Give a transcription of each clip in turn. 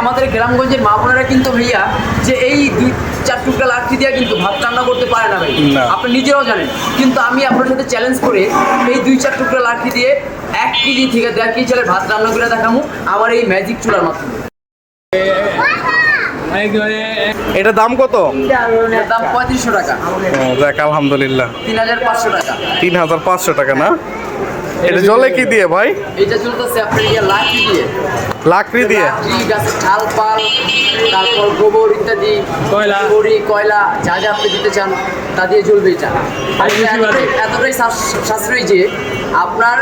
আমাদের গ্রামগঞ্জের মা বোনেরা কিন্তু ভাইয়া যে এই 2-4 টুকরা লাকড়ি দিয়ে কিন্তু ভাত রান্না করতে পারে না ভাই, আপনি নিজেরাও জানেন। কিন্তু আমি আপনার সাথে চ্যালেঞ্জ করে এই 2-4 টুকরা লাকড়ি দিয়ে 1 কেজি থেকে 1.5 কেজি চালের ভাত রান্না করে দেখাবো আমার এই ম্যাজিক চুলার মাধ্যমে। এটা দাম কত? এর দাম 3500 টাকা। দেখ আলহামদুলিল্লাহ 3500 টাকা। 3500 টাকা না? এটা জলে কি দিয়ে ভাই? এটা চলতেছে আপনার লাকড়ি দিয়ে। লাকড়ি দিয়ে? লাকড়ি, গাছের ছাল পাল, তারপর গোবর ইত্যাদি, কয়লা যা যা আপনি দিতে চান তা দিয়ে জ্বলবে এটা। আর এতটাই সাশ্রয়ী যে আপনার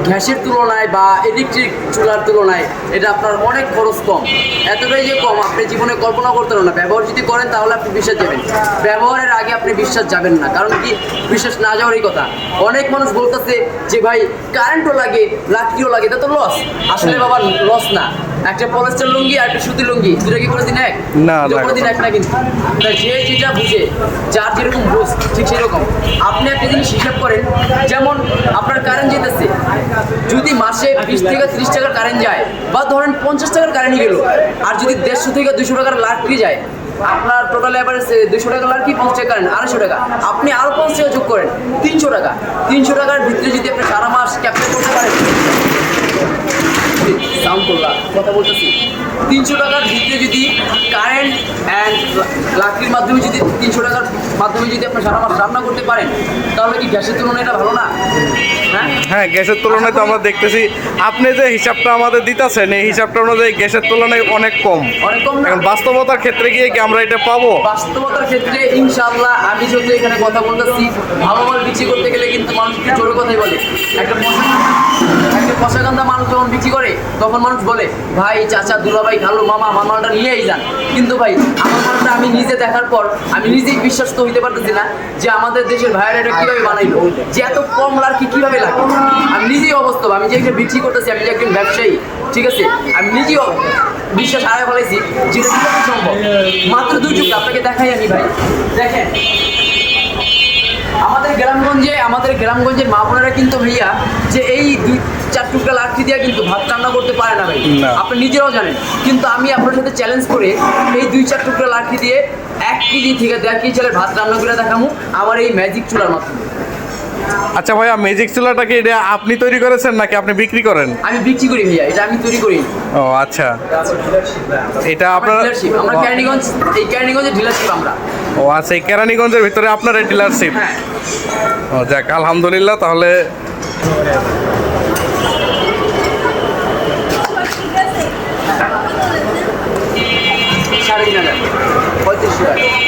গ্যাসের তুলনায় বা ইলেকট্রিক চুলার তুলনায় এটা আপনার অনেক খরচ কম। এতটাই যে কম আপনি জীবনে কল্পনা করতে পারেন না। ব্যবহার যদি করেন তাহলে আপনি বিশ্বাস যাবেন, ব্যবহারের আগে আপনি বিশ্বাস যাবেন না। কারণ কি, বিশ্বাস না যাওয়ারই কথা। অনেক মানুষ বলতেছে যে ভাই কারেন্টও লাগে লাকড়িও লাগে, এটা তো লস। আসলে বাবা লস না। একটা পলিস্টার লুঙ্গি আর একটা সুতি লুঙ্গি, দুটো কি কোনোদিন এক? না, কোনোদিন এক না। কিন্তু যে যেটা বুঝে, যার যেরকম বুঝ ঠিক সেরকম। আপনি একটা জিনিস হিসাব করেন, যেমন আপনার কারেন্ট যেতেছে, যদি মাসে 20 থেকে 30 টাকার কারেন্ট যায়, বা ধরেন 50 টাকার কারেন্ট গেল, আর যদি 150 থেকে 200 টাকার লাকড়ি যায়, আপনার টোটাল এভারেজ 200 টাকা লাকড়ি, 50 টাকা কারেন্ট, 250 টাকা। আপনি আরও 50 টাকা যোগ করেন, 300 টাকা। 300 টাকার ভিতরে যদি আপনি সারা মাস ক্যাপচার করতে পারেন, সাউন্ড করলাম কথা বলতেছি, 300 টাকার ভিতরে যদি কারেন্ট অ্যান্ড লাকড়ির মাধ্যমে যদি 300 টাকার মাধ্যমে যদি আপনি সারা মাস রান্না করতে পারেন, তাহলে কি গ্যাসের তুলনায় এটা ভালো না? হ্যাঁ, গ্যাসের তুলনায় তো আমরা দেখতেছি আপনি যে হিসাবটা আমাদের দিতেছেন, এই হিসাবটা অনুযায়ী গ্যাসের তুলনায় অনেক কম। অনেক কম না? এখন বাস্তবতার ক্ষেত্রে গিয়ে কি আমরা এটা পাবো? বাস্তবতার ক্ষেত্রে ইনশাআল্লাহ আমি যেহেতু এখানে কথা বলতেছি, ভালো মাল বিক্রি করতে গেলে কিন্তু মানুষ একটু জোরে কথাই বলে। একটা পশাগান্ধা মানুষ যখন বিক্রি করে, তখন মানুষ বলে ভাই, চাচা, দুলাভাই, খালু, মামা, আমার মালটা নিয়েই যান। কিন্তু ভাই আমার মালটা আমি নিজে দেখার পর আমি নিজেই বিশ্বাস তো হইতে পারতেছি না যে আমাদের দেশের ভাইয়েরা এটা কীভাবে বানাইলো, যে এত কম লাকড়ি কীভাবে লাগে। আমি নিজেই অবাস্তব, আমি যে একটা বিক্রি করতেছি, আমি যে একজন ব্যবসায়ী, ঠিক আছে, আমি নিজেও বিশ্বাস হারাই ফেলেছি যেটা কীভাবে সম্ভব। মাত্র 2 টুকরা আপনাকে দেখাই আমি ভাই, দেখেন আমাদের গ্রামগঞ্জের মা বোনেরা কিন্তু ভাইয়া যে এই 2-4 টুকরা লাকড়ি দিয়ে কিন্তু ভাত রান্না করতে পারে না ভাই, আপনি নিজেরাও জানেন। কিন্তু আমি আপনার সাথে চ্যালেঞ্জ করে এই 2-4 টুকরা লাকড়ি দিয়ে 1 কেজি থেকে 1.5 কেজি চালের ভাত রান্না করে দেখাবো আমার এই ম্যাজিক চুলার মাধ্যমে। আচ্ছা ভাইয়া, ম্যাজিক চুলাটাকে এটা আপনি তৈরি করেছেন নাকি আপনি বিক্রি করেন? আমি বিক্রি করি ভাইয়া, এটা আমি তৈরি করি। ও আচ্ছা, এটা আপনার আমরা কেরানীগঞ্জের ডিলারশিপ আমরা। ও আচ্ছা, এই কেরানীগঞ্জের ভিতরে আপনার এই ডিলারশিপ? হ্যাঁ। ও যাক আলহামদুলিল্লাহ। তাহলে সাড়ে 3,000, 3500 টাকা।